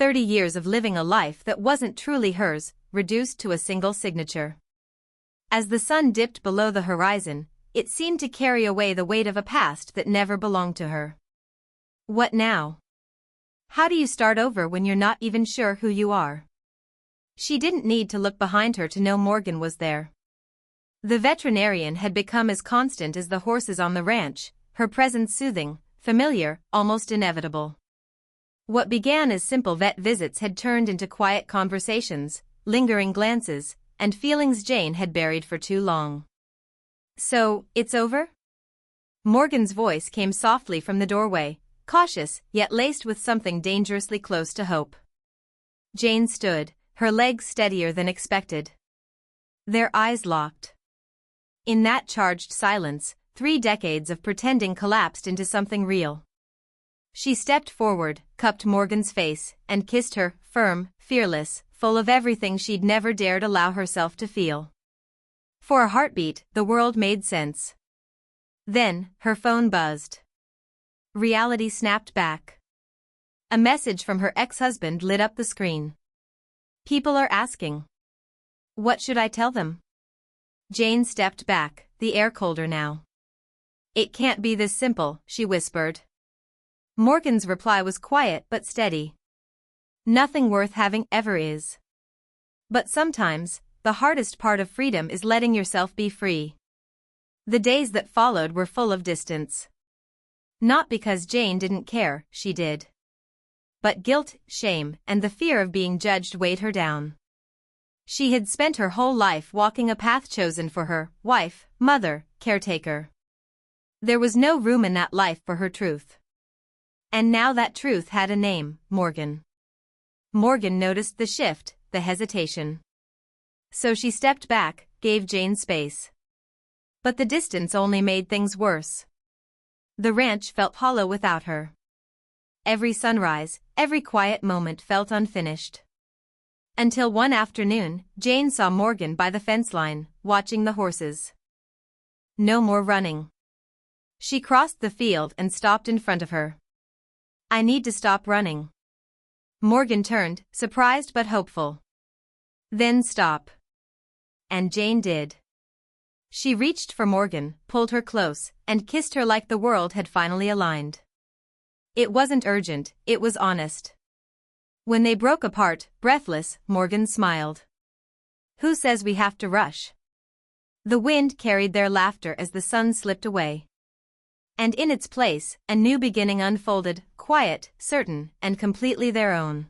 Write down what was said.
30 years of living a life that wasn't truly hers, reduced to a single signature. As the sun dipped below the horizon, it seemed to carry away the weight of a past that never belonged to her. What now? How do you start over when you're not even sure who you are? She didn't need to look behind her to know Morgan was there. The veterinarian had become as constant as the horses on the ranch, her presence soothing, familiar, almost inevitable. What began as simple vet visits had turned into quiet conversations, lingering glances, and feelings Jane had buried for too long. So, it's over? Morgan's voice came softly from the doorway, cautious, yet laced with something dangerously close to hope. Jane stood, her legs steadier than expected. Their eyes locked. In that charged silence, 3 decades of pretending collapsed into something real. She stepped forward, cupped Morgan's face, and kissed her, firm, fearless, full of everything she'd never dared allow herself to feel. For a heartbeat, the world made sense. Then, her phone buzzed. Reality snapped back. A message from her ex-husband lit up the screen. People are asking. What should I tell them? Jane stepped back, the air colder now. It can't be this simple, she whispered. Morgan's reply was quiet but steady. Nothing worth having ever is. But sometimes, the hardest part of freedom is letting yourself be free. The days that followed were full of distance. Not because Jane didn't care, she did. But guilt, shame, and the fear of being judged weighed her down. She had spent her whole life walking a path chosen for her, wife, mother, caretaker. There was no room in that life for her truth. And now that truth had a name, Morgan. Morgan noticed the shift, the hesitation. So she stepped back, gave Jane space. But the distance only made things worse. The ranch felt hollow without her. Every sunrise, every quiet moment felt unfinished. Until one afternoon, Jane saw Morgan by the fence line, watching the horses. No more running. She crossed the field and stopped in front of her. I need to stop running. Morgan turned, surprised but hopeful. Then stop. And Jane did. She reached for Morgan, pulled her close, and kissed her like the world had finally aligned. It wasn't urgent, it was honest. When they broke apart, breathless, Morgan smiled. Who says we have to rush? The wind carried their laughter as the sun slipped away. And in its place, a new beginning unfolded, quiet, certain, and completely their own.